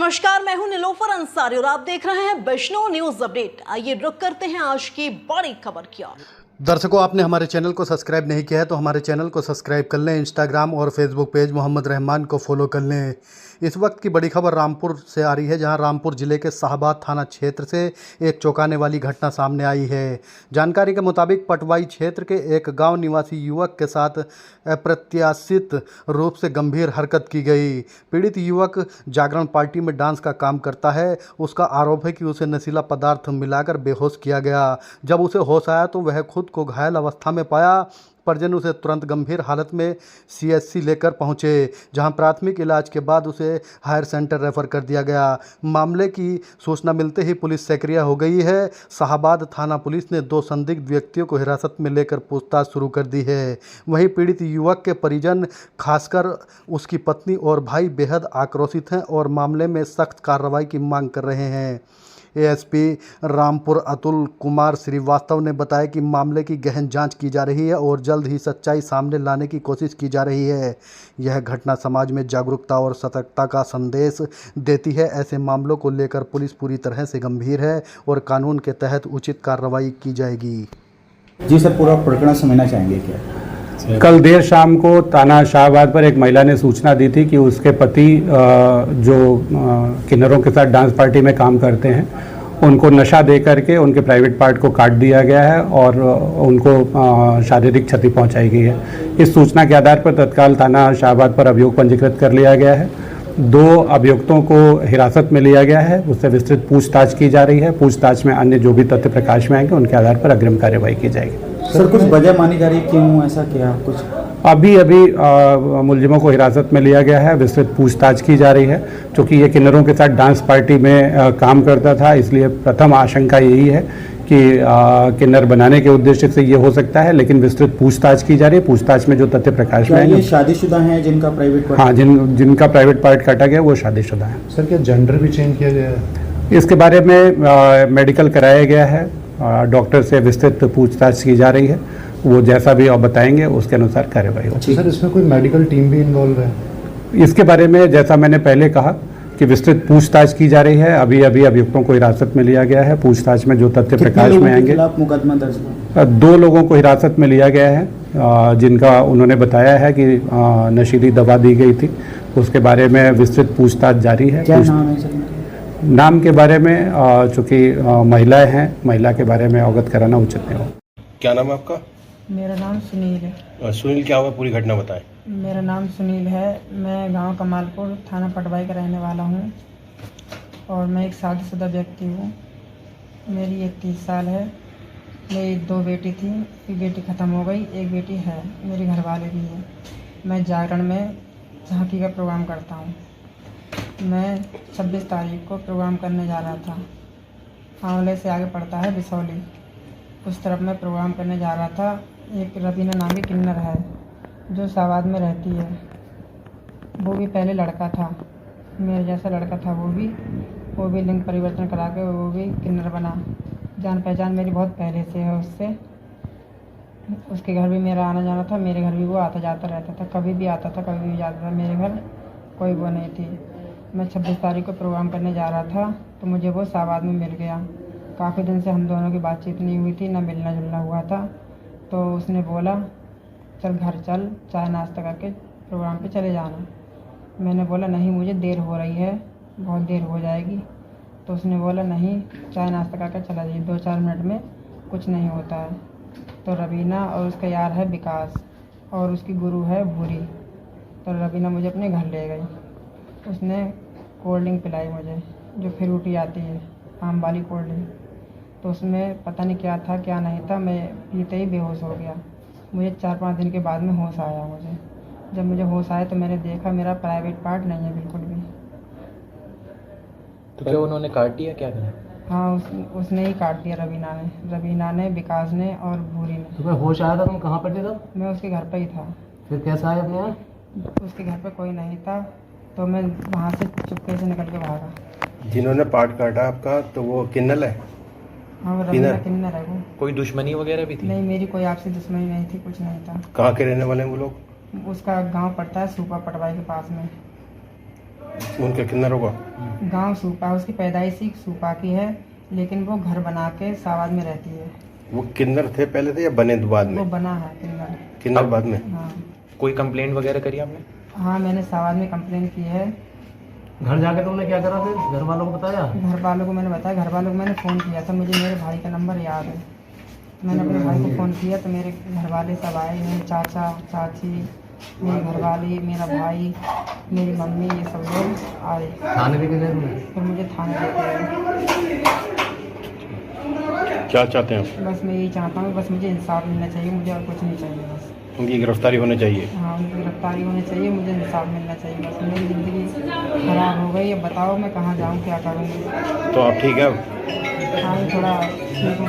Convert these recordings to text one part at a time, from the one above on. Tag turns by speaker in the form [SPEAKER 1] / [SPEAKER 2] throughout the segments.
[SPEAKER 1] नमस्कार, मैं हूं निलोफर अंसारी और आप देख रहे हैं वैष्णव न्यूज अपडेट। आइए रुक करते हैं आज की बड़ी खबर की ओर।
[SPEAKER 2] दर्शकों, आपने हमारे चैनल को सब्सक्राइब नहीं किया है तो हमारे चैनल को सब्सक्राइब कर लें। इंस्टाग्राम और फेसबुक पेज मोहम्मद रहमान को फॉलो कर लें। इस वक्त की बड़ी खबर रामपुर से आ रही है, जहां रामपुर जिले के शाहबाद थाना क्षेत्र से एक चौंकाने वाली घटना सामने आई है। जानकारी के मुताबिक पटवाई क्षेत्र के एक गांव निवासी युवक के साथ अप्रत्याशित रूप से गंभीर हरकत की गई। पीड़ित युवक जागरण पार्टी में डांस का काम करता है। उसका आरोप है कि उसे नशीला पदार्थ मिलाकर बेहोश किया गया। जब उसे होश आया तो वह खुद को घायल अवस्था में पाया। परिजन उसे तुरंत गंभीर हालत में सीएचसी लेकर पहुंचे, जहां प्राथमिक इलाज के बाद उसे हायर सेंटर रेफर कर दिया गया। मामले की सूचना मिलते ही पुलिस सक्रिय हो गई है। शाहबाद थाना पुलिस ने 2 संदिग्ध व्यक्तियों को हिरासत में लेकर पूछताछ शुरू कर दी है। वहीं पीड़ित युवक के परिजन, खासकर उसकी पत्नी और भाई, बेहद आक्रोशित हैं और मामले में सख्त कार्रवाई की मांग कर रहे हैं। एएसपी रामपुर अतुल कुमार श्रीवास्तव ने बताया कि मामले की गहन जांच की जा रही है और जल्द ही सच्चाई सामने लाने की कोशिश की जा रही है। यह घटना समाज में जागरूकता और सतर्कता का संदेश देती है। ऐसे मामलों को लेकर पुलिस पूरी तरह से गंभीर है और कानून के तहत उचित कार्रवाई की जाएगी।
[SPEAKER 3] जी सर, पूरा प्रकरण समझना चाहेंगे क्या?
[SPEAKER 4] कल देर शाम को थाना शाहबाद पर एक महिला ने सूचना दी थी कि उसके पति जो किन्नरों के साथ डांस पार्टी में काम करते हैं, उनको नशा दे करके उनके प्राइवेट पार्ट को काट दिया गया है और उनको शारीरिक क्षति पहुंचाई गई है। इस सूचना के आधार पर तत्काल थाना शाहबाद पर अभियोग पंजीकृत कर लिया गया है। 2 अभियुक्तों को हिरासत में लिया गया है। उससे विस्तृत पूछताछ की जा रही है। पूछताछ में अन्य जो भी तथ्य प्रकाश में आएंगे उनके आधार पर अग्रिम कार्रवाई की जाएगी।
[SPEAKER 3] सर, कुछ वजह मानी जा रही, क्यों ऐसा किया कुछ?
[SPEAKER 4] अभी मुलजिमों को हिरासत में लिया गया है। विस्तृत पूछताछ की जा रही है। क्योंकि ये किन्नरों के साथ डांस पार्टी में काम करता था, इसलिए प्रथम आशंका यही है कि किन्नर बनाने के उद्देश्य से ये हो सकता है, लेकिन विस्तृत पूछताछ की जा रही है। पूछताछ में जो तथ्य प्रकाश में आएंगे।
[SPEAKER 3] ये शादीशुदा हैं जिनका प्राइवेट पार्ट?
[SPEAKER 4] हाँ, जिनका प्राइवेट पार्ट काटा गया वो शादीशुदा है।
[SPEAKER 5] सर, क्या जेंडर भी चेंज किया गया है?
[SPEAKER 4] इसके बारे में मेडिकल कराया गया है। डॉक्टर से विस्तृत पूछताछ की जा रही है। वो जैसा भी आप बताएंगे उसके अनुसार कार्रवाई होगी।
[SPEAKER 5] सर, इसमें कोई मेडिकल टीम भी इन्वॉल्व है?
[SPEAKER 4] इसके बारे में जैसा मैंने पहले कहा कि विस्तृत पूछताछ की जा रही है। अभी अभियुक्तों को हिरासत में लिया गया है। पूछताछ में जो तथ्य प्रकाश में आएंगे।
[SPEAKER 3] मुकदमा दर्ज हुआ?
[SPEAKER 4] 2 लोगों को हिरासत में लिया गया है, जिनका उन्होंने बताया है कि नशीली दवा दी गई थी। उसके बारे में विस्तृत पूछताछ जारी है।
[SPEAKER 3] क्या नाम है सर?
[SPEAKER 4] नाम के बारे में चूँकि महिलाएं हैं, महिला के बारे में अवगत कराना उचित नहीं होगा।
[SPEAKER 6] क्या नाम है आपका?
[SPEAKER 7] मेरा नाम सुनील है।
[SPEAKER 6] सुनील, क्या हुआ, पूरी घटना बताएं।
[SPEAKER 7] मेरा नाम सुनील है। मैं गांव कमालपुर, थाना पटवाई का रहने वाला हूं और मैं एक शादीशुदा व्यक्ति हूं। मेरी 31 साल है। मेरी 2 बेटी थी। एक बेटी ख़त्म हो गई, एक बेटी है। मेरे घर वाले भी हैं। मैं जागरण में झांकी का प्रोग्राम करता हूं। मैं 26 तारीख को प्रोग्राम करने जा रहा था। आंवले से आगे पड़ता है बिसौली, उस तरफ मैं प्रोग्राम करने जा रहा था। एक रबीना नाम की किन्नर है जो शाहबाद में रहती है। वो भी पहले लड़का था, मेरे जैसा लड़का था। वो भी लिंग परिवर्तन करा के वो भी किन्नर बना। जान पहचान मेरी बहुत पहले से है उससे। उसके घर भी मेरा आना जाना था, मेरे घर भी वो आता जाता रहता था। कभी भी आता था, कभी भी जाता था। मेरे घर कोई वो नहीं थी। मैं 26 तारीख को प्रोग्राम करने जा रहा था तो मुझे वो शाहबाद में मिल गया। काफ़ी दिन से हम दोनों की बातचीत नहीं हुई थी, ना मिलना जुलना हुआ था। तो उसने बोला चल घर चल, चाय नाश्ता करके प्रोग्राम पे चले जाना। मैंने बोला नहीं, मुझे देर हो रही है, बहुत देर हो जाएगी। तो उसने बोला नहीं, चाय नाश्ता करके चला जाइए, 2-4 मिनट में कुछ नहीं होता है। तो रबीना और उसका यार है विकास और उसकी गुरु है भूरी। तो रबीना मुझे अपने घर ले गई। उसने कोल्ड ड्रिंक पिलाई मुझे, जो फ्रूटी आती है, आम वाली कोल्ड ड्रिंक। तो उसमें पता नहीं क्या था क्या नहीं था। मैं पीते ही बेहोश हो गया। मुझे 4-5 दिन के बाद में होश आया। जब मुझे होश आया तो मैंने देखा मेरा प्राइवेट पार्ट नहीं है बिल्कुल भी।
[SPEAKER 8] तो क्या उन्होंने काट दिया, क्या करा?
[SPEAKER 7] हाँ, उसने ही काट दिया। रबीना ने, विकास ने और भूरी ने।
[SPEAKER 8] तुम्हें होश आया था? तुम कहाँ पर थे तब?
[SPEAKER 7] मैं उसके घर पर ही था।
[SPEAKER 8] फिर कैसे आया अपने यहाँ?
[SPEAKER 7] उसके घर पर कोई नहीं था तो मैं वहाँ से चुपके से निकल के भागा।
[SPEAKER 6] जिन्होंने पार्ट काटा आपका, तो वो किन्नर है?
[SPEAKER 7] हाँ, वो रबीना किन्नर है। वो
[SPEAKER 8] कोई दुश्मनी वगैरह भी थी?
[SPEAKER 7] नहीं, मेरी कोई आपसी दुश्मनी नहीं थी, कुछ नहीं था।
[SPEAKER 6] कहाँ के रहने वाले हैं वो लोग?
[SPEAKER 7] उसका गांव पड़ता है सूपा पटवाई के पास में।
[SPEAKER 6] उनके किन्नरों का
[SPEAKER 7] गांव सूपा, उसकी पैदाइश ही सूपा की है, लेकिन वो घर बना के सावाद में रहती है।
[SPEAKER 6] वो किन्नर थे पहले थे या बने बाद
[SPEAKER 7] वो
[SPEAKER 6] में?
[SPEAKER 7] बना है किन्नर।
[SPEAKER 6] किन्नर बाद में?
[SPEAKER 7] हाँ
[SPEAKER 8] कोई कंप्लेंट वगैरह करी आपने?
[SPEAKER 7] हाँ, मैंने सावाद में कंप्लेन की है।
[SPEAKER 8] घर जाके तुमने क्या करा फिर? घर वालों को बताया?
[SPEAKER 7] घर वालों को मैंने बताया, घर वालों को मैंने फ़ोन किया था, मुझे मेरे भाई का नंबर याद है। मैंने अपने भाई को फ़ोन किया तो मेरे घर वाले सब आए हैं, चाचा चाची, मेरी घरवाली, मेरा भाई, मेरी मम्मी, ये सब लोग आए।
[SPEAKER 8] थाने लेके गए तुम्हें?
[SPEAKER 7] फिर मुझे थाने लेके गए।
[SPEAKER 6] क्या चाहते हैं आप?
[SPEAKER 7] बस मैं यही चाहता हूँ, बस मुझे इंसाफ मिलना चाहिए, मुझे और कुछ नहीं चाहिए। बस
[SPEAKER 6] उनकी गिरफ्तारी होनी चाहिए।
[SPEAKER 7] हाँ, उनकी गिरफ्तारी होनी चाहिए, मुझे इंसाफ मिलना चाहिए। बस मेरी ज़िंदगी ख़राब हो गई, अब बताओ मैं कहाँ जाऊँ, क्या करूँगी।
[SPEAKER 6] तो आप ठीक है अब?
[SPEAKER 7] हाँ, थोड़ा ठीक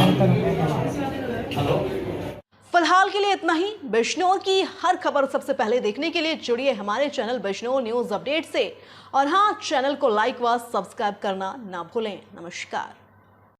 [SPEAKER 7] अंतर हो गया।
[SPEAKER 1] फिलहाल के लिए इतना ही। बिजनौर की हर खबर सबसे पहले देखने के लिए जुड़िए हमारे चैनल बिजनौर न्यूज़ अपडेट से। और हाँ, चैनल को लाइक व सब्सक्राइब करना ना भूलें। नमस्कार।